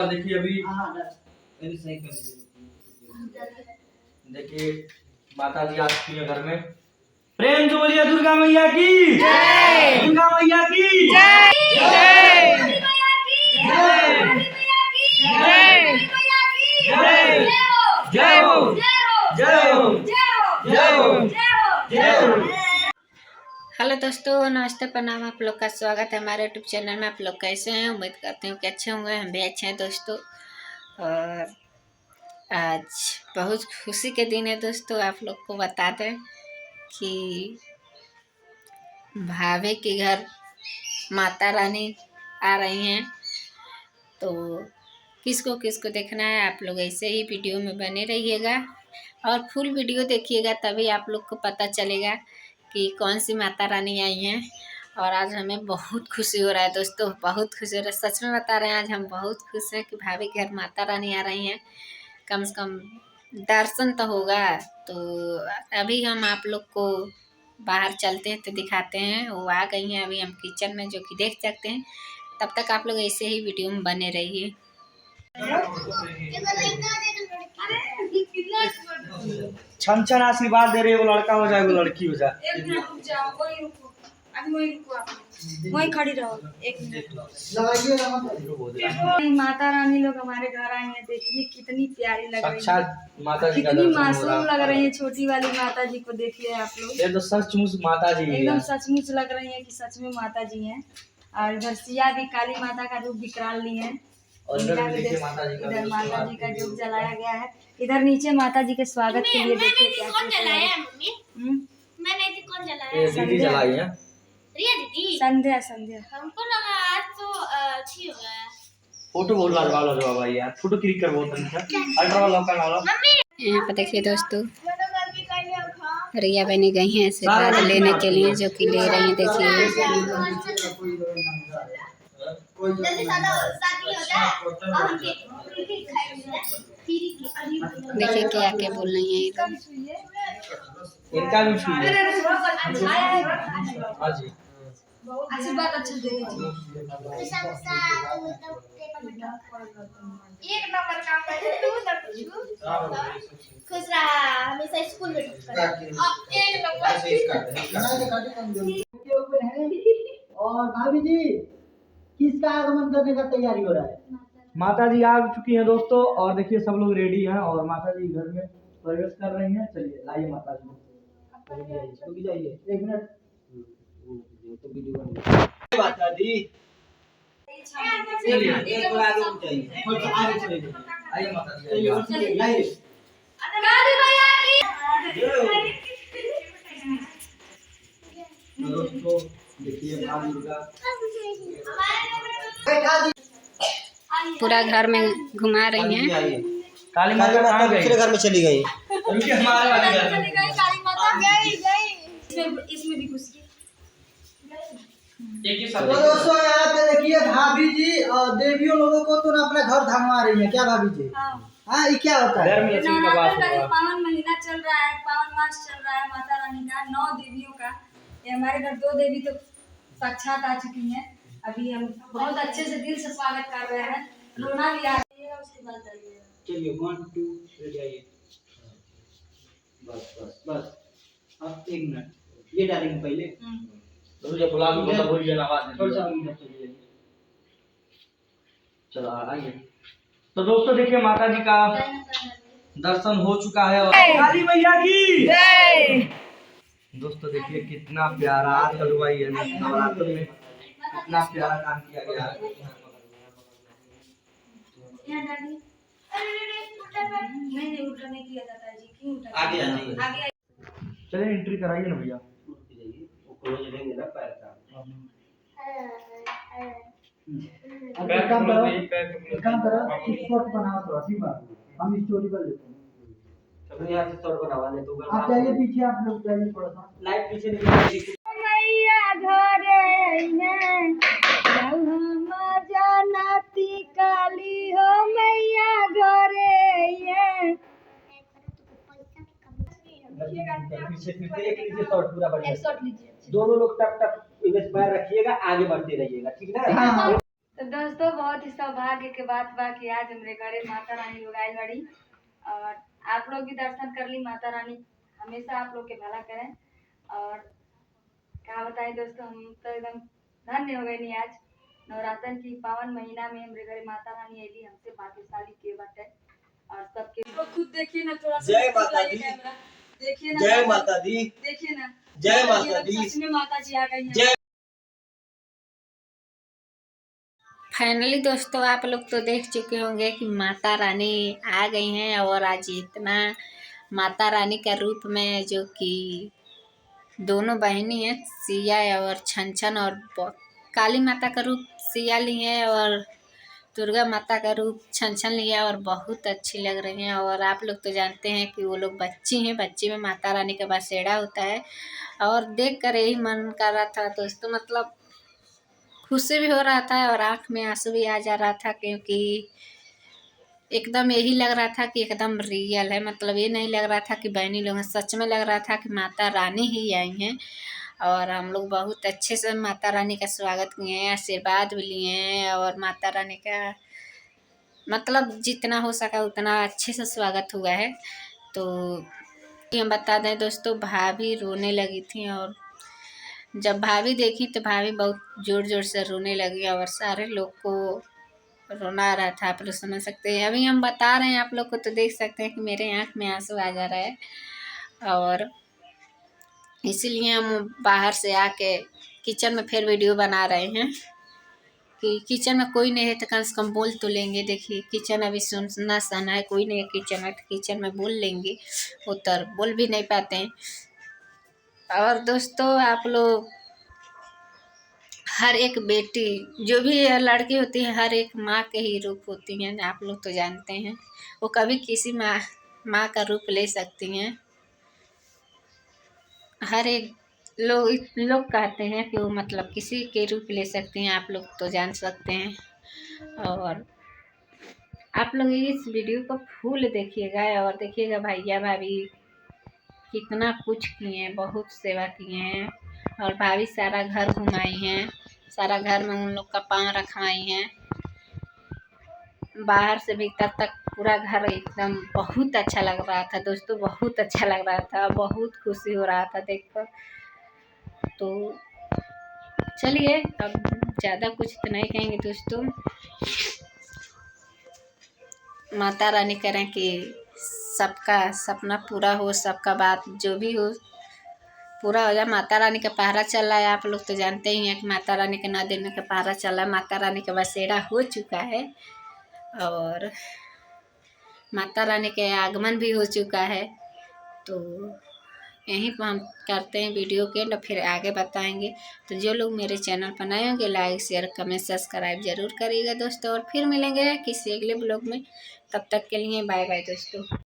देखिए अभी देखिए माता जी आ चुकी है घर में। प्रेम से बोलिए दुर्गा मैया की जय, दुर्गा मैया की जय, जय जय हो, जय हो, जय हो, जय हो। हेलो दोस्तों, नमस्ते, प्रणाम। आप लोग का स्वागत है हमारे यूट्यूब चैनल में। आप लोग कैसे हैं? उम्मीद करते हैं कि अच्छे होंगे। हम भी अच्छे हैं दोस्तों। और आज बहुत खुशी के दिन है दोस्तों। आप लोग को बता दें कि भाभी के घर माता रानी आ रही हैं। तो किसको किसको देखना है, आप लोग ऐसे ही वीडियो में बने रहिएगा और फुल वीडियो देखिएगा, तभी आप लोग को पता चलेगा कि कौन सी माता रानी आई हैं। और आज हमें बहुत खुशी हो रहा है दोस्तों, बहुत खुशी हो रहा है। सच में बता रहे हैं, आज हम बहुत खुश हैं कि भाभी के घर माता रानी आ रही हैं। कम से कम दर्शन तो होगा। तो अभी हम आप लोग को बाहर चलते हैं तो दिखाते हैं। वो आ गई हैं अभी हम किचन में, जो कि देख सकते हैं। तब तक आप लोग ऐसे ही वीडियो में बने रहिए। छन छन आशीर्वाद दे रहे, वो लड़का हो जाए वो लड़की हो जाए। एक मिनट रुक जाओ, वही रुको, अभी वही रुको, आप वही खड़ी रहो। एक मिनट लगाइए। माता रानी लोग हमारे घर आई हैं। देखिए कितनी प्यारी लग रही है, माता जी, कितनी मासूम लग रही है। छोटी वाली माता जी को देखिए आप लोग, ये तो सचमुच माता जी एकदम सचमुच लग रही है कि सच में माता जी हैं। और इधर सिया भी काली माता का रूप विकराल ली है। इधर माता जी का रूप जलाया गया है। इधर नीचे माता जी के स्वागत के लिए देखिए क्या कौन जलाया है मम्मी? मैंने थी, कौन जलाया? दीदी जलाई है, रिया दीदी। संध्या संध्या। हमको लगा आज तो अच्छी हो गया। फोटो बहुत लाजवाब हो रहा भाई यार। फोटो क्लिक कर बहुत अच्छा अल्ट्रा वाला का नाम। यहाँ पर देखिए दोस्तों, रिया बहनी गई हैं आशीर्वाद लेने के लिए, जो कि ले रही हैं। देखिए क्या क्या बोल रही हैं। इनका भी छूइए। हाँ जी, आशीर्वाद अच्छे दे दीजिए। एक नंबर काम कर तू खुश रहा, हमेशा स्कूल में एक नंबर। और भाभी जी, किसका आगमन करने का तैयारी हो रहा है? माता जी आ चुकी हैं दोस्तों। और देखिए सब लोग रेडी हैं और माता जी घर में प्रवेश कर रही हैं। चलिए लाइए माता जी, तो जाइए। एक मिनट, माता जी चलिए एक बार आगे चाहिए, थोड़ा सा आगे चलिए। आइए माता जी, लाइए। काली मैया की दोस्तों देखिए मां दुर्गा पूरा घर में घुमा रही हैं। काली माता कहाँ गई? दूसरे घर में चली गई। उनके हमारे वाले घर में। काली माता गई। इसमें भी घुस गई। तो दोस्तों यहाँ पे देखिए भाभी जी और देवियों लोगों को तो ना अपना घर धमवा रही है। क्या भाभी जी? हाँ, ये क्या होता है? घर में लक्ष्मी का वास नवरात्र का होगा। पावन महीना चल रहा है, पावन मास चल रहा है माता रानी का, 9 देवियों का। ये हमारे घर 2 देवी तो साक्षात आ चुकी हैं। अभी हम बहुत अच्छे से दिल से स्वागत कर रहे हैं। रोना भी आ रही है, उसके बाद जाइए। चलिए 1 2 रेडी आइए। बस बस बस, अब 1 मिनट ये डालेंगे पहले। तो मुझे बुला के मतलब भूल गया आवाज। थोड़ा सा अंदर चलिए। चलो आइए। तो दोस्तों देखिए माता जी का दर्शन हो चुका है। और काली मैया की जय। दोस्तों देखिए कितना प्यारा हलवाई है, नवरात्र में इतना प्यारा काम किया गया है। नहीं उल्टा नहीं किया जाता जी, क्यों उल्टा? आगे आ जाइए। आगे चलिए एंट्री कराइए ना भैया। एक काम करो, शॉर्ट बनाओ थोड़ा, ठीक है? हम स्टोरी कर लेते हैं। चलो यहाँ से शॉर्ट बनवा ले। तो आप जाइए पीछे, आप लोग जाइए थोड़ा सा। लाइट पीछे निकल। मैया घरे हैं, जाऊ हम जानती काली हो मैया घरे हैं। पीछे फिरते एक लीजिए शॉर्ट पूरा बढ़िया। शॉट लीजिए। दोनों लोग टक टक इमेज पैर रखिएगा, आगे बढ़ते रहिएगा, ठीक है ना? हाँ। तो दोस्तों बहुत ही सौभाग्य के बात बा कि आज हमरे घरे माता रानी लोग आयल बड़ी और आप लोग भी दर्शन कर ली। माता रानी हमेशा आप लोग के भला करें। और क्या बताएं दोस्तों, हम तो एकदम धन्य हो गए नहीं आज नवरात्र की पावन महीना में हमरे घरे माता रानी अली हमसे भाग्यशाली के बाटे। और सबके तो खुद देखिए ना, थोड़ा सा जय माता दी। कैमरा देखिए ना, जय माता दी। देखिए ना, जय माता दी। सच में माता जी आ गई हैं। जय। फाइनली दोस्तों आप लोग तो देख चुके होंगे कि माता रानी आ गई हैं। और आज इतना माता रानी का रूप में जो कि दोनों बहनी हैं, सिया और छन और काली माता का रूप सिया ली है और दुर्गा माता का रूप छन लिया और बहुत अच्छी लग रही हैं। और आप लोग तो जानते हैं कि वो लोग बच्ची हैं, बच्ची में माता रानी का बसेड़ा होता है। और देख कर यही मन कर रहा था दोस्तों, मतलब खुशी भी हो रहा था और आँख में आंसू भी आ जा रहा था, क्योंकि एकदम यही लग रहा था कि एकदम रियल है। मतलब ये नहीं लग रहा था कि बहनी लोग हैं, सच में लग रहा था कि माता रानी ही आई हैं। और हम लोग बहुत अच्छे से माता रानी का स्वागत किए हैं, आशीर्वाद भी लिए हैं। और माता रानी का मतलब जितना हो सका उतना अच्छे से स्वागत हुआ है। तो हम बता दें दोस्तों, भाभी रोने लगी थी और जब भाभी देखी तो भाभी बहुत ज़ोर ज़ोर से रोने लगी और सारे लोग को रोना आ रहा था। आप लोग समझ सकते हैं, अभी हम बता रहे हैं आप लोग को तो देख सकते हैं कि मेरे आँख में आंसू आ जा रहा है। और इसीलिए हम बाहर से आके किचन में फिर वीडियो बना रहे हैं कि किचन में कोई नहीं है तो कम से कम बोल तो लेंगे। देखिए किचन अभी सुनना सना है, कोई नहीं है किचन में, तो किचन में बोल लेंगे, उतर बोल भी नहीं पाते हैं। और दोस्तों आप लोग, हर एक बेटी जो भी लड़की होती है हर एक माँ के ही रूप होती हैं, आप लोग तो जानते हैं। वो कभी किसी माँ का रूप ले सकती हैं। हर एक लोग कहते हैं कि वो मतलब किसी के रूप ले सकती हैं, आप लोग तो जान सकते हैं। और आप लोग इस वीडियो को फुल देखिएगा और देखिएगा भैया भाभी कितना कुछ किए हैं, बहुत सेवा किए हैं। और भाभी सारा घर घुमाई हैं, सारा घर में उन लोग का पाँव रखवाई हैं, बाहर से भीतर तक पूरा घर एकदम बहुत अच्छा लग रहा था दोस्तों, बहुत अच्छा लग रहा था, बहुत खुशी हो रहा था देखकर। तो चलिए अब ज़्यादा कुछ तो नहीं कहेंगे दोस्तों, माता रानी करें कि सबका सपना पूरा हो, सबका बात जो भी हो पूरा हो जाए। माता रानी का पहरा चल रहा है, आप लोग तो जानते ही हैं कि माता रानी के 9 दिन का पहरा चल रहा है। माता रानी का बसेरा हो चुका है और माता रानी के आगमन भी हो चुका है। तो यहीं पर हम करते हैं वीडियो के एंड, फिर आगे बताएंगे। तो जो लोग मेरे चैनल पर नए होंगे लाइक शेयर कमेंट सब्सक्राइब जरूर करिएगा दोस्तों। और फिर मिलेंगे किसी अगले ब्लॉग में, तब तक के लिए बाय बाय दोस्तों।